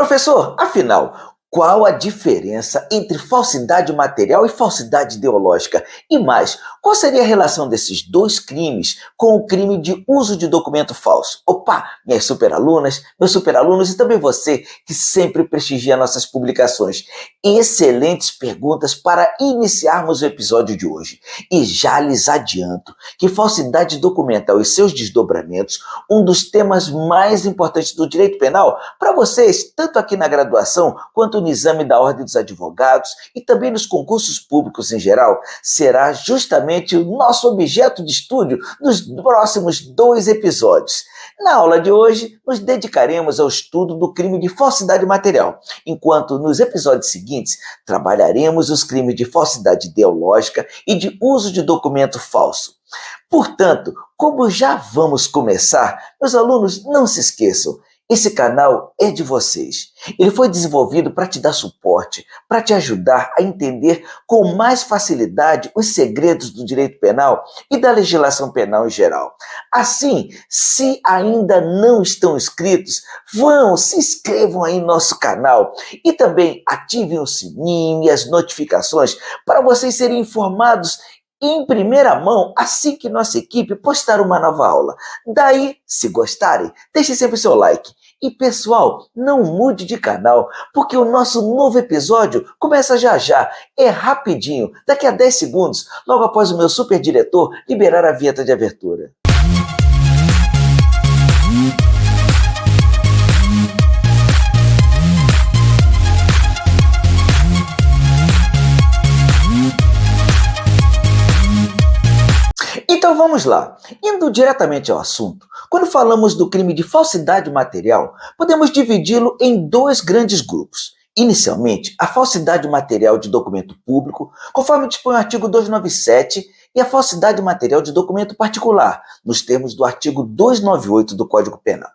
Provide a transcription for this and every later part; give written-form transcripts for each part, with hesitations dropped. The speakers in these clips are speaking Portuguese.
Professor, afinal, qual a diferença entre falsidade material e falsidade ideológica? E mais, qual seria a relação desses dois crimes com o crime de uso de documento falso? Opa, minhas superalunas, meus superalunos e também você que sempre prestigia nossas publicações. Excelentes perguntas para iniciarmos o episódio de hoje. E já lhes adianto que falsidade documental e seus desdobramentos, um dos temas mais importantes do direito penal para vocês, tanto aqui na graduação quanto no exame da Ordem dos Advogados e também nos concursos públicos em geral, será justamente o nosso objeto de estudo nos próximos 2 episódios. Na aula de hoje, nos dedicaremos ao estudo do crime de falsidade material, enquanto nos episódios seguintes trabalharemos os crimes de falsidade ideológica e de uso de documento falso. Portanto, como já vamos começar, meus alunos, não se esqueçam, esse canal é de vocês. Ele foi desenvolvido para te dar suporte, para te ajudar a entender com mais facilidade os segredos do direito penal e da legislação penal em geral. Assim, se ainda não estão inscritos, se inscrevam aí no nosso canal e também ativem o sininho e as notificações para vocês serem informados em primeira mão assim que nossa equipe postar uma nova aula. Daí, se gostarem, deixem sempre o seu like. E pessoal, não mude de canal, porque o nosso novo episódio começa já já. É rapidinho, daqui a 10 segundos, logo após o meu super diretor liberar a vinheta de abertura. Então vamos lá, indo diretamente ao assunto, quando falamos do crime de falsidade material, podemos dividi-lo em 2 grandes grupos. Inicialmente, a falsidade material de documento público, conforme dispõe o artigo 297, e a falsidade material de documento particular, nos termos do artigo 298 do Código Penal.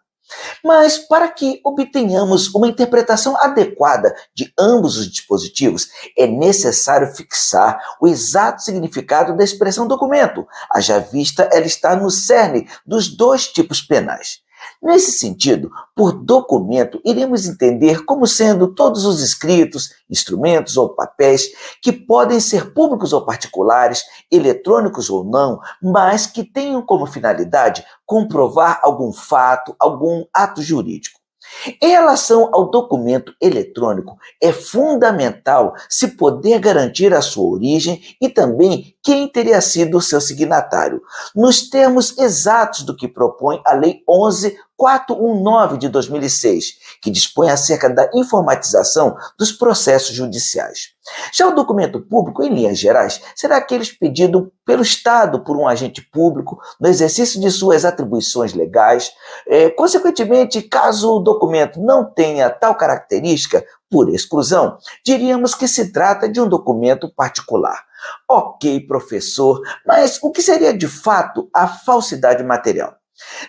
Mas, para que obtenhamos uma interpretação adequada de ambos os dispositivos, é necessário fixar o exato significado da expressão documento, haja vista ela está no cerne dos 2 tipos penais. Nesse sentido, por documento, iremos entender como sendo todos os escritos, instrumentos ou papéis que podem ser públicos ou particulares, eletrônicos ou não, mas que tenham como finalidade comprovar algum fato, algum ato jurídico. Em relação ao documento eletrônico, é fundamental se poder garantir a sua origem e também quem teria sido o seu signatário, nos termos exatos do que propõe a Lei 11.419 de 2006, que dispõe acerca da informatização dos processos judiciais. Já o documento público, em linhas gerais, será aquele expedido pelo Estado por um agente público no exercício de suas atribuições legais. Consequentemente, caso o documento não tenha tal característica, por exclusão, diríamos que se trata de um documento particular. Ok, professor, mas o que seria de fato a falsidade material?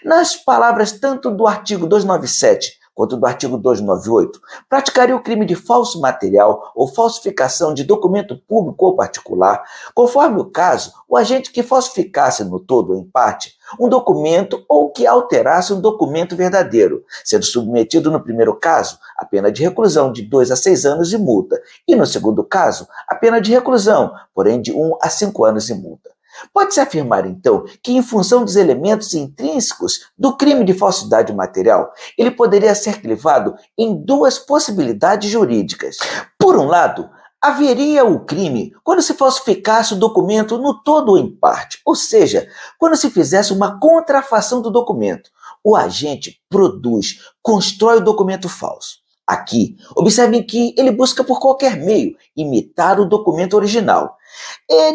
Nas palavras tanto do artigo 297 quanto do artigo 298, praticaria o crime de falso material ou falsificação de documento público ou particular, conforme o caso, o agente que falsificasse no todo ou em parte um documento ou que alterasse um documento verdadeiro, sendo submetido no primeiro caso a pena de reclusão de 2 a 6 anos e multa, e no segundo caso a pena de reclusão, porém de 1 a 5 anos e multa. Pode-se afirmar, então, que em função dos elementos intrínsecos do crime de falsidade material, ele poderia ser clivado em 2 possibilidades jurídicas. Por um lado, haveria o crime quando se falsificasse o documento no todo ou em parte, ou seja, quando se fizesse uma contrafação do documento. O agente produz, constrói o documento falso. Aqui, observem que ele busca por qualquer meio imitar o documento original.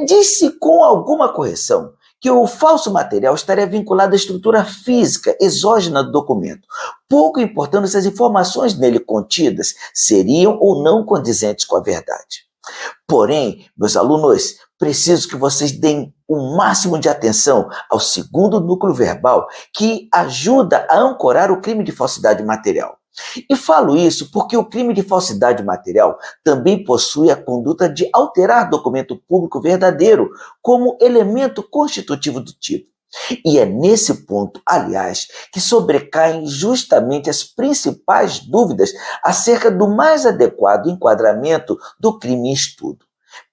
Diz-se com alguma correção que o falso material estaria vinculado à estrutura física exógena do documento, pouco importando se as informações nele contidas seriam ou não condizentes com a verdade. Porém, meus alunos, preciso que vocês deem o máximo de atenção ao segundo núcleo verbal que ajuda a ancorar o crime de falsidade material. E falo isso porque o crime de falsidade material também possui a conduta de alterar documento público verdadeiro como elemento constitutivo do tipo. E é nesse ponto, aliás, que sobrecaem justamente as principais dúvidas acerca do mais adequado enquadramento do crime em estudo.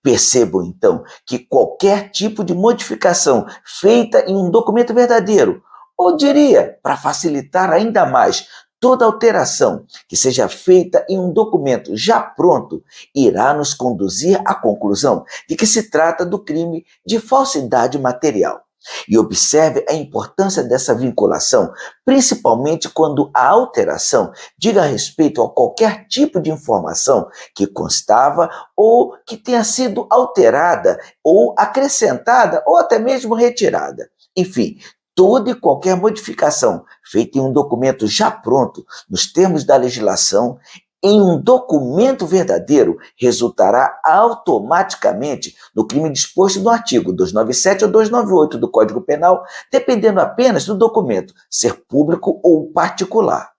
Percebam, então, que qualquer tipo de modificação feita em um documento verdadeiro, ou diria, para facilitar ainda mais, toda alteração que seja feita em um documento já pronto, irá nos conduzir à conclusão de que se trata do crime de falsidade material. E observe a importância dessa vinculação, principalmente quando a alteração diga respeito a qualquer tipo de informação que constava ou que tenha sido alterada ou acrescentada ou até mesmo retirada. Enfim, toda e qualquer modificação feita em um documento já pronto, nos termos da legislação, em um documento verdadeiro, resultará automaticamente no crime disposto no artigo 297 ou 298 do Código Penal, dependendo apenas do documento ser público ou particular.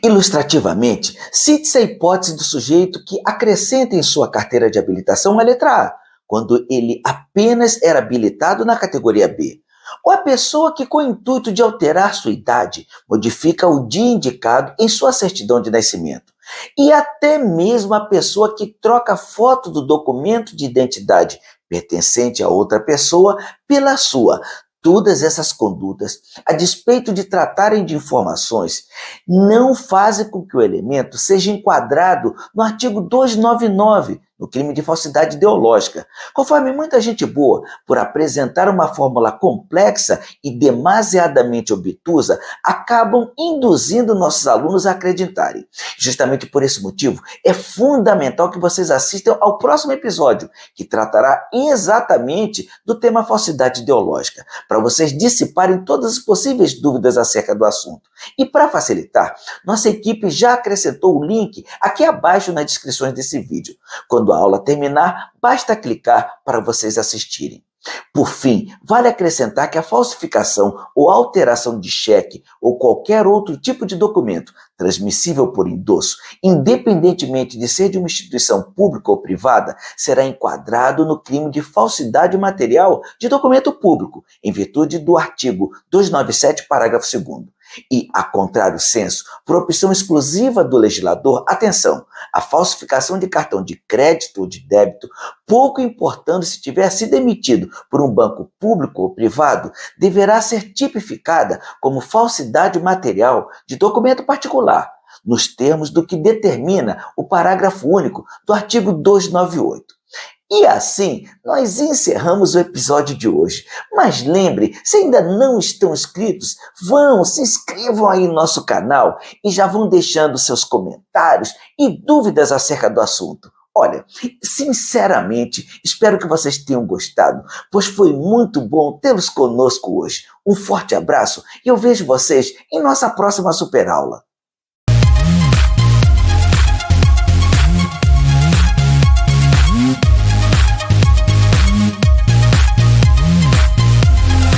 Ilustrativamente, cite-se a hipótese do sujeito que acrescenta em sua carteira de habilitação a letra A, quando ele apenas era habilitado na categoria B. Ou a pessoa que, com o intuito de alterar sua idade, modifica o dia indicado em sua certidão de nascimento. E até mesmo a pessoa que troca foto do documento de identidade pertencente a outra pessoa pela sua. Todas essas condutas, a despeito de tratarem de informações, não fazem com que o elemento seja enquadrado no artigo 299, no crime de falsidade ideológica, conforme muita gente boa, por apresentar uma fórmula complexa e demasiadamente obtusa, acabam induzindo nossos alunos a acreditarem. Justamente por esse motivo, é fundamental que vocês assistam ao próximo episódio, que tratará exatamente do tema falsidade ideológica, para vocês dissiparem todas as possíveis dúvidas acerca do assunto. E para facilitar, nossa equipe já acrescentou o link aqui abaixo nas descrições desse vídeo. Quando a aula terminar, basta clicar para vocês assistirem. Por fim, vale acrescentar que a falsificação ou alteração de cheque ou qualquer outro tipo de documento transmissível por endosso, independentemente de ser de uma instituição pública ou privada, será enquadrado no crime de falsidade material de documento público, em virtude do artigo 297, parágrafo 2º. E, a contrário senso, por opção exclusiva do legislador, atenção, a falsificação de cartão de crédito ou de débito, pouco importando se tiver sido emitido por um banco público ou privado, deverá ser tipificada como falsidade material de documento particular, nos termos do que determina o parágrafo único do artigo 298. E assim, nós encerramos o episódio de hoje. Mas lembre, se ainda não estão inscritos, se inscrevam aí no nosso canal e já vão deixando seus comentários e dúvidas acerca do assunto. Olha, sinceramente, espero que vocês tenham gostado, pois foi muito bom tê-los conosco hoje. Um forte abraço e eu vejo vocês em nossa próxima super aula.